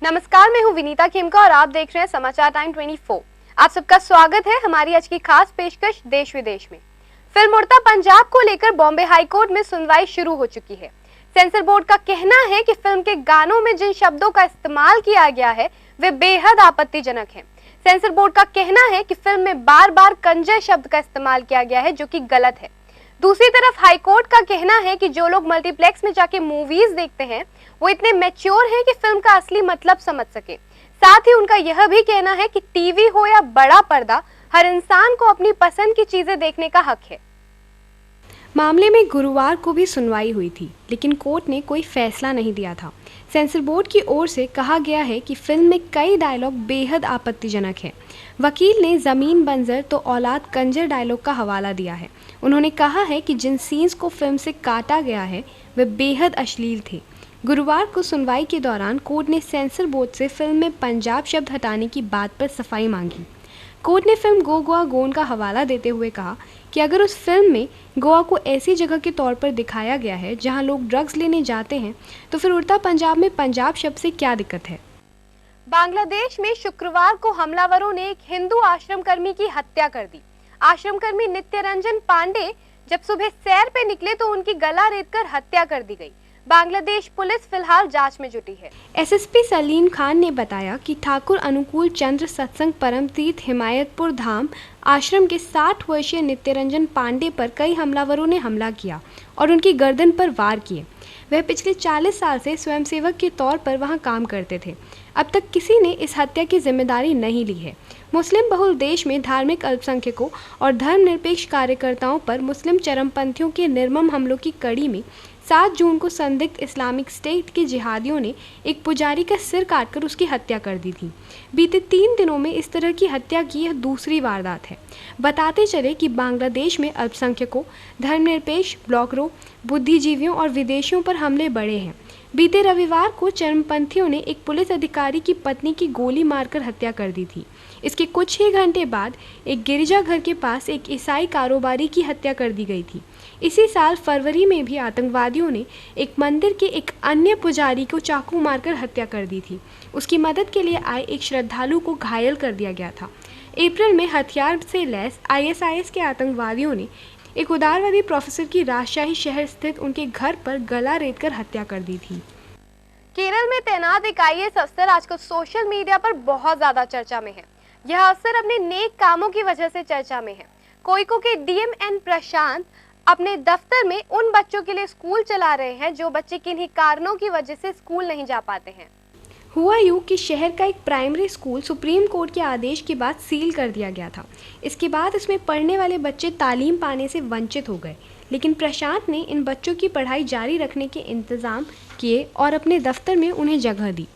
नमस्कार, मैं हूं विनीता खेमका और आप देख रहे हैं समाचार टाइम 24। आप सबका स्वागत है हमारी आज की खास पेशकश देश विदेश में। फिल्म उड़ता पंजाब को लेकर बॉम्बे हाई कोर्ट में सुनवाई शुरू हो चुकी है। सेंसर बोर्ड का कहना है कि फिल्म के गानों में जिन शब्दों का इस्तेमाल किया गया है वे बेहद आपत्तिजनक हैं। सेंसर बोर्ड का कहना है कि फिल्म में बार बार कंजर शब्द का इस्तेमाल किया गया है, जो कि गलत है। दूसरी तरफ हाईकोर्ट का कहना है कि जो लोग मल्टीप्लेक्स में जाके मूवीज देखते हैं वो इतने मैच्योर हैं कि फिल्म का असली मतलब समझ सके। साथ ही उनका यह भी कहना है कि टीवी हो या बड़ा पर्दा, हर इंसान को अपनी पसंद की चीजें देखने का हक है। मामले में गुरुवार को भी सुनवाई हुई थी, लेकिन कोर्ट ने कोई फैसला नहीं दिया था। सेंसर बोर्ड की ओर से कहा गया है कि फिल्म में कई डायलॉग बेहद आपत्तिजनक हैं। वकील ने ज़मीन बंजर तो औलाद कंजर डायलॉग का हवाला दिया है। उन्होंने कहा है कि जिन सीन्स को फिल्म से काटा गया है वे बेहद अश्लील थे। गुरुवार को सुनवाई के दौरान कोर्ट ने सेंसर बोर्ड से फिल्म में पंजाब शब्द हटाने की बात पर सफाई मांगी। कोर्ट ने फिल्म गो गोवा गोन का हवाला देते हुए कहा कि अगर उस फिल्म में गोवा को ऐसी जगह के तौर पर दिखाया गया है जहां लोग ड्रग्स लेने जाते हैं, तो फिर उड़ता पंजाब में पंजाब शब्द से क्या दिक्कत है। बांग्लादेश में शुक्रवार को हमलावरों ने एक हिंदू आश्रम कर्मी की हत्या कर दी। आश्रम कर्मी नित्यरंजन पांडे जब सुबह सैर पे निकले तो उनकी गला रेतकर हत्या कर दी गई। बांग्लादेश पुलिस फिलहाल जांच में जुटी है। एसएसपी सलीम खान ने बताया कि ठाकुर अनुकूल चंद्र सत्संग परम तीर्थ हिमायतपुर धाम आश्रम के 60 वर्षीय नित्यरंजन पांडे पर कई हमलावरों ने हमला किया और उनकी गर्दन पर वार किए। वह पिछले 40 साल से स्वयंसेवक के तौर पर वहां काम करते थे। अब तक किसी ने इस हत्या की जिम्मेदारी नहीं ली है। मुस्लिम बहुल देश में धार्मिक अल्पसंख्यकों और धर्मनिरपेक्ष कार्यकर्ताओं पर मुस्लिम चरमपंथियों के निर्मम हमलों की कड़ी में 7 जून को संदिग्ध इस्लामिक स्टेट के जिहादियों ने एक पुजारी का सिर काटकर उसकी हत्या कर दी थी। बीते 3 दिनों में इस तरह की हत्या की यह दूसरी वारदात है। बताते चले कि बांग्लादेश में अल्पसंख्यकों, धर्मनिरपेक्ष ब्लॉगरों, बुद्धिजीवियों और विदेशियों पर हमले बढ़े हैं। बीते रविवार को चरमपंथियों ने एक पुलिस अधिकारी की पत्नी की गोली मारकर हत्या कर दी थी। इसके कुछ ही घंटे बाद एक गिरजाघर के पास एक ईसाई कारोबारी की हत्या कर दी गई थी। इसी साल फरवरी में भी आतंकवादियों ने एक मंदिर के एक अन्य पुजारी को चाकू मारकर हत्या कर दी थी। उसकी मदद के लिए आए एक श्रद्धालु को घायल कर दिया गया था। अप्रैल में हथियार से लैस आईएसआईएस के आतंकवादियों ने एक उदारवादी प्रोफेसर की राजशाही शहर स्थित उनके घर पर गला रेतकर हत्या कर दी थी। केरल में तैनात एक आईएएस अफसर आजकल सोशल मीडिया पर बहुत ज्यादा चर्चा में है। यह अफसर अपने नेक कामों की वजह से चर्चा में है। कोयको के डीएम एन प्रशांत अपने दफ्तर में उन बच्चों के लिए स्कूल चला रहे हैं जो बच्चे किन्हीं कारणों की वजह से स्कूल नहीं जा पाते हैं। हुआ यूं कि शहर का एक प्राइमरी स्कूल सुप्रीम कोर्ट के आदेश के बाद सील कर दिया गया था। इसके बाद इसमें पढ़ने वाले बच्चे तालीम पाने से वंचित हो गए, लेकिन प्रशांत ने इन बच्चों की पढ़ाई जारी रखने के इंतजाम किए और अपने दफ्तर में उन्हें जगह दी।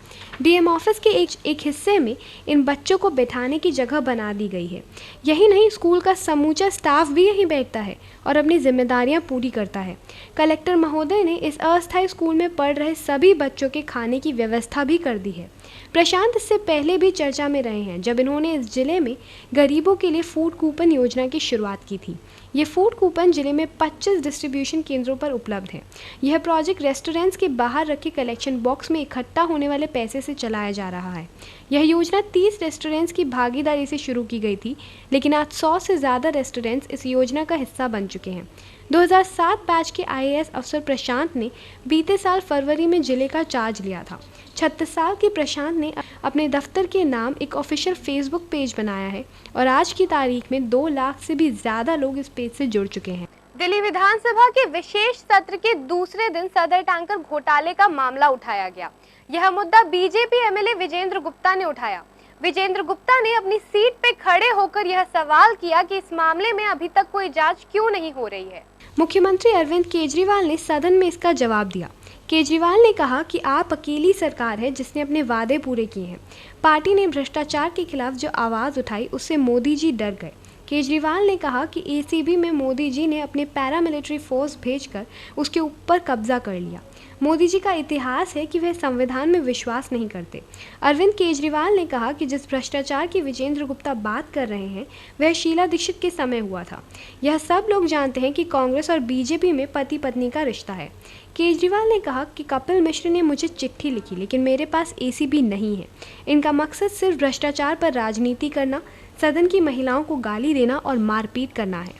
डीएम ऑफिस के एक हिस्से में इन बच्चों को बैठाने की जगह बना दी गई है। यही नहीं, स्कूल का समूचा स्टाफ भी यहीं बैठता है और अपनी जिम्मेदारियां पूरी करता है। कलेक्टर महोदय ने इस अस्थायी स्कूल में पढ़ रहे सभी बच्चों के खाने की व्यवस्था भी कर दी है। प्रशांत इससे पहले भी चर्चा में रहे हैं जब इन्होंने इस जिले में गरीबों के लिए फूड कूपन योजना की शुरुआत की थी। ये फूड कूपन जिले में 25 डिस्ट्रीब्यूशन केंद्रों पर उपलब्ध है। यह प्रोजेक्ट रेस्टोरेंट्स के बाहर रखे कलेक्शन बॉक्स में इकट्ठा होने वाले पैसे से चलाया जा रहा है। यह योजना 30 रेस्टोरेंट्स की भागीदारी से शुरू की गई थी, लेकिन आज 100 से ज़्यादा रेस्टोरेंट्स इस योजना का हिस्सा बन चुके हैं। 2007 बैच के आईएएस अफसर प्रशांत ने बीते साल फरवरी में जिले का चार्ज लिया था। 36 साल के प्रशांत ने अपने दफ्तर के नाम एक ऑफिशियल फेसबुक पेज बनाया है और आज की तारीख में 2 लाख से भी ज़्यादा लोग इस पेज से जुड़ चुके हैं। दिल्ली विधानसभा के विशेष सत्र के दूसरे दिन सदर टैंकर घोटाले का मामला उठाया गया। यह मुद्दा बीजेपी एमएलए विजेंद्र गुप्ता ने उठाया। विजेंद्र गुप्ता ने अपनी सीट पे खड़े होकर यह सवाल किया कि इस मामले में अभी तक कोई जांच क्यों नहीं हो रही है। मुख्यमंत्री अरविंद केजरीवाल ने सदन में इसका जवाब दिया। केजरीवाल ने कहा कि आप अकेली सरकार है जिसने अपने वादे पूरे किए हैं। पार्टी ने भ्रष्टाचार के खिलाफ जो आवाज़ उठाई उससे मोदी जी डर गए। केजरीवाल ने कहा कि एसीबी में मोदी जी ने अपने पैरामिलिट्री फोर्स भेजकर उसके ऊपर कब्जा कर लिया। मोदी जी का इतिहास है कि वह संविधान में विश्वास नहीं करते। अरविंद केजरीवाल ने कहा कि जिस भ्रष्टाचार की विजेंद्र गुप्ता बात कर रहे हैं वह शीला दीक्षित के समय हुआ था। यह सब लोग जानते हैं कि कांग्रेस और बीजेपी में पति पत्नी का रिश्ता है। केजरीवाल ने कहा कि कपिल मिश्र ने मुझे चिट्ठी लिखी, लेकिन मेरे पास एसीबी नहीं है। इनका मकसद सिर्फ भ्रष्टाचार पर राजनीति करना, सदन की महिलाओं को गाली देना और मारपीट करना है।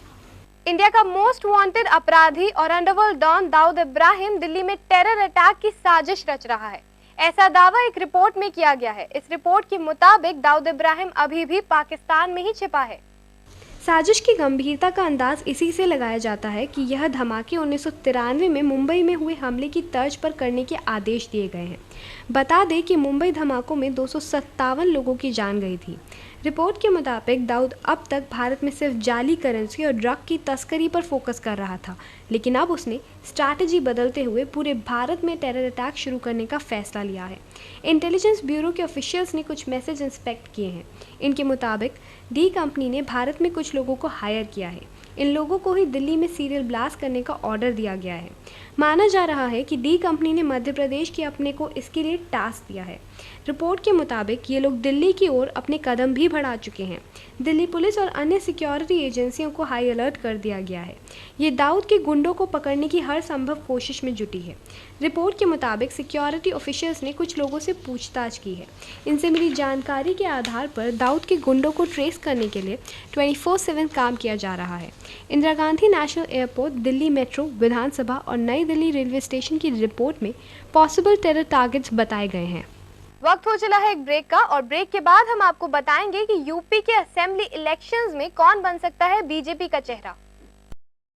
इंडिया का मोस्ट वांटेड अपराधी और अंडरवर्ल्ड डॉन दाऊद इब्राहिम दिल्ली में टेरर अटैक की साजिश रच रहा है। ऐसा दावा एक रिपोर्ट में किया गया है। इस रिपोर्ट के मुताबिक दाऊद इब्राहिम अभी भी पाकिस्तान में ही छिपा है। साजिश की गंभीरता का अंदाज इसी से लगाया जाता है कि यह धमाके 1993 में मुंबई में हुए हमले की तर्ज पर करने के आदेश दिए गए हैं। बता दें कि मुंबई धमाकों में 257 लोगों की जान गई थी। रिपोर्ट के मुताबिक दाऊद अब तक भारत में सिर्फ जाली करेंसी और ड्रग की तस्करी पर फोकस कर रहा था, लेकिन अब उसने स्ट्रैटेजी बदलते हुए पूरे भारत में टेरर अटैक शुरू करने का फैसला लिया है। इंटेलिजेंस ब्यूरो के ऑफिशियल्स ने कुछ मैसेज इंस्पेक्ट किए हैं। इनके मुताबिक डी कंपनी ने भारत में कुछ लोगों को हायर किया है। इन लोगों को ही दिल्ली में सीरियल ब्लास्ट करने का ऑर्डर दिया गया है। माना जा रहा है कि डी कंपनी ने मध्य प्रदेश के अपने को इसके लिए टास्क दिया है। रिपोर्ट के मुताबिक ये लोग दिल्ली की ओर अपने कदम भी बढ़ा चुके हैं। दिल्ली पुलिस और अन्य सिक्योरिटी एजेंसियों को हाई अलर्ट कर दिया गया है। ये दाऊद के गुंडों को पकड़ने की हर संभव कोशिश में जुटी है। रिपोर्ट के मुताबिक सिक्योरिटी ऑफिशियल्स ने कुछ लोगों से पूछताछ की है। इनसे मिली जानकारी के आधार पर दाऊद के गुंडों को ट्रेस करने के लिए 24/7 काम किया जा रहा है। Indira Gandhi national airport, Delhi metro, विधानसभा और नई दिल्ली रेलवे स्टेशन की रिपोर्ट में पॉसिबल टेरर टारगेट्स बताए गए हैं। वक्त हो चला है एक ब्रेक का, और ब्रेक के बाद हम आपको बताएंगे कि यूपी के असेंबली इलेक्शंस में कौन बन सकता है बीजेपी का चेहरा।